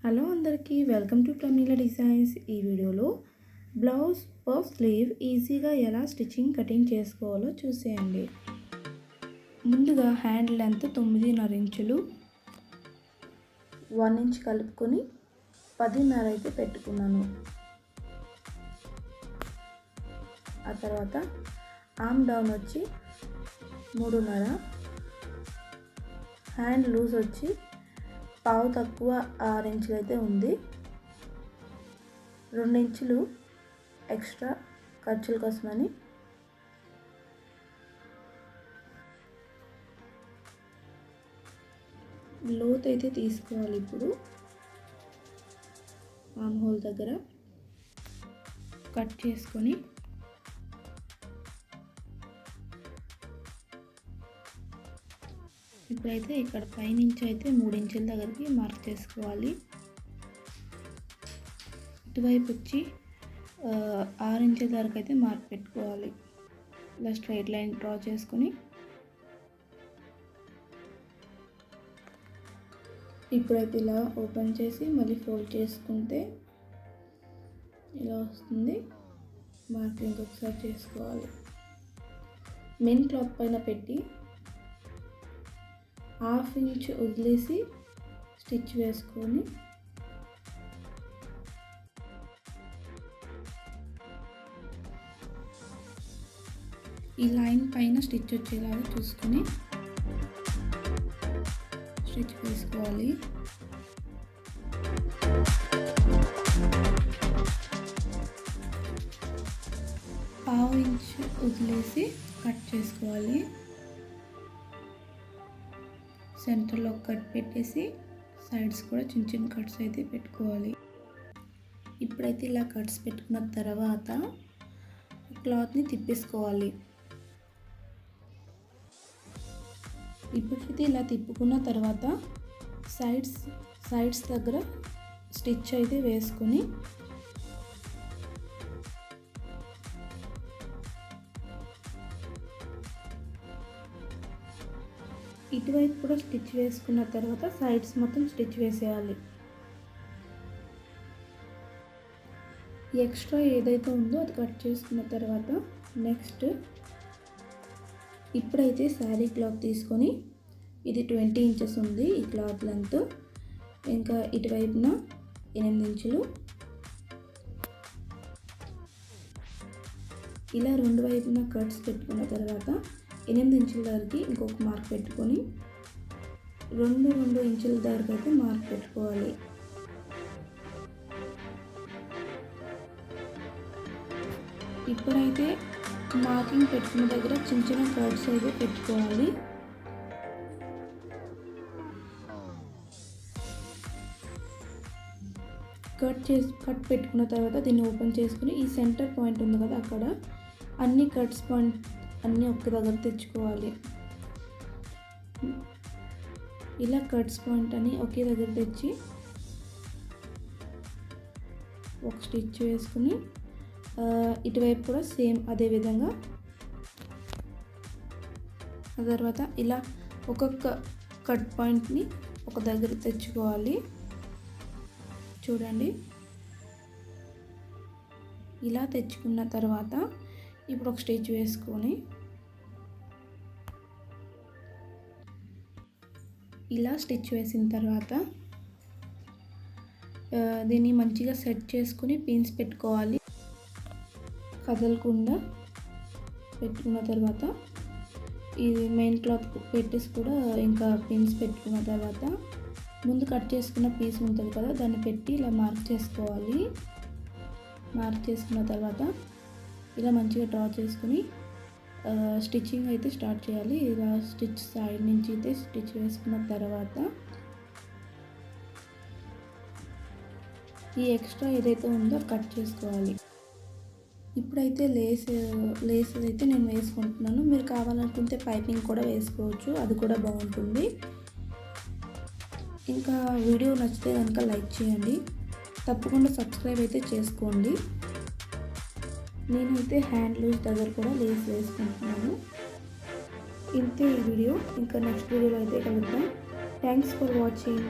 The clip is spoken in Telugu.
హలో అందరికీ వెల్కమ్ టు ప్రమీల డిజైన్స్. ఈ వీడియోలో బ్లౌజ్ పఫ్ స్లీవ్ ఈజీగా ఎలా స్టిచ్చింగ్ కటింగ్ చేసుకోవాలో చూసేయండి. ముందుగా హ్యాండ్ లెంత్ 9.5 ఇంచులు 1 ఇంచ్ కలుపుకొని 10.5 అయితే పెట్టుకున్నాను. ఆ తర్వాత ఆర్మ్ డౌన్ వచ్చి 3.5, హ్యాండ్ లూజ్ వచ్చి పావు తక్కువ 6 ఇంచులు అయితే ఉంది. 2 ఇంచులు ఎక్స్ట్రా ఖర్చుల కోసమని లోతు అయితే తీసుకోవాలి. ఇప్పుడు ఆర్మ్ హోల్ దగ్గర కట్ చేసుకొని ఇప్పుడైతే ఇక్కడ పైనుంచి అయితే 3 ఇంచుల దగ్గరికి మార్క్ చేసుకోవాలి. ఇటువైపు వచ్చి 6 ఇంచుల దగ్గరకు అయితే మార్క్ పెట్టుకోవాలి. ఇలా స్ట్రైట్ లైన్ డ్రా చేసుకొని ఇప్పుడైతే ఇలా ఓపెన్ చేసి మళ్ళీ ఫోల్డ్ చేసుకుంటే ఇలా వస్తుంది. మార్కింగ్ ఒకసారి చేసుకోవాలి. మెయిన్ క్లాత్ పైన పెట్టి 1/2 ఇంచ్ వదిలేసి స్టిచ్ వేసుకొని ఈ లైన్ పైన స్టిచ్ వచ్చేలాగా చూసుకొని స్టిచ్ వేసుకోవాలి. ½ ఇంచ్ వదిలేసి కట్ చేసుకోవాలి. సెంటర్లో కట్ పెట్టేసి సైడ్స్ కూడా చిన్న చిన్న కట్స్ అయితే పెట్టుకోవాలి. ఇప్పుడైతే ఇలా కట్స్ పెట్టుకున్న తర్వాత క్లాత్ని తిప్పేసుకోవాలి. ఇప్పుడైతే ఇలా తిప్పుకున్న తర్వాత సైడ్స్ దగ్గర స్టిచ్ అయితే వేసుకొని ఇటువైపు కూడా స్టిచ్ వేసుకున్న తర్వాత సైడ్స్ మొత్తం స్టిచ్ వేసేయాలి. ఎక్స్ట్రా ఏదైతే ఉందో అది కట్ చేసుకున్న తర్వాత నెక్స్ట్ ఇప్పుడైతే శారీ క్లాత్ తీసుకొని ఇది 20 ఇంచెస్ ఉంది ఈ క్లాత్ లెంత్. ఇంకా ఇటువైపున 8 ఇంచులు ఇలా రెండు వైపున కట్స్ పెట్టుకున్న తర్వాత 8 ఇంచుల దగ్గరికి ఇంకొక మార్క్ పెట్టుకొని 2 ఇంచుల దగ్గరకు అయితే మార్క్ పెట్టుకోవాలి. ఇప్పుడైతే మార్కింగ్ పెట్టుకున్న దగ్గర చిన్న చిన్న కట్స్ అయితే పెట్టుకోవాలి. కట్ పెట్టుకున్న తర్వాత దీన్ని ఓపెన్ చేసుకుని ఈ సెంటర్ పాయింట్ ఉంది కదా అక్కడ అన్ని కట్స్ పాయింట్ అన్నీ ఒక్క దగ్గర తెచ్చుకోవాలి. ఇలా కట్స్ పాయింట్ అని ఒకే దగ్గర తెచ్చి ఒక స్టిచ్ వేసుకుని ఇటువైపు కూడా సేమ్ అదే విధంగా ఆ తర్వాత ఇలా ఒక్కొక్క కట్ పాయింట్ని ఒక దగ్గర తెచ్చుకోవాలి. చూడండి ఇలా తెచ్చుకున్న తర్వాత ఇప్పుడు ఒక స్టిచ్ వేసుకొని ఇలా స్టిచ్ వేసిన తర్వాత దీన్ని మంచిగా సెట్ చేసుకుని పిన్స్ పెట్టుకోవాలి. కదలకుండా పెట్టుకున్న తర్వాత ఇది మెయిన్ క్లాత్ పెట్టేసి కూడా ఇంకా పిన్స్ పెట్టుకున్న తర్వాత ముందు కట్ చేసుకున్న పీస్ ఉంటుంది కదా దాన్ని పెట్టి ఇలా మార్క్ చేసుకోవాలి. మార్క్ చేసుకున్న తర్వాత ఇలా మంచిగా డ్రా చేసుకుని స్టిచ్చింగ్ అయితే స్టార్ట్ చేయాలి. ఇలా స్టిచ్ సైడ్ నుంచి అయితే స్టిచ్ వేసుకున్న తర్వాత ఈ ఎక్స్ట్రా ఏదైతే ఉందో కట్ చేసుకోవాలి. ఇప్పుడైతే లేస్ అయితే నేను వేసుకుంటున్నాను. మీరు కావాలనుకుంటే పైపింగ్ కూడా వేసుకోవచ్చు, అది కూడా బాగుంటుంది. ఇంకా వీడియో నచ్చితే కనుక లైక్ చేయండి, తప్పకుండా సబ్స్క్రైబ్ అయితే చేసుకోండి. నేనైతే హ్యాండ్ లూజ్ దగ్గర కూడా లేస్ వేసుకుంటున్నాను. ఇంతే ఈ వీడియో. ఇంకా నెక్స్ట్ వీడియోలో అయితే కలుద్దాం. Thanks for watching.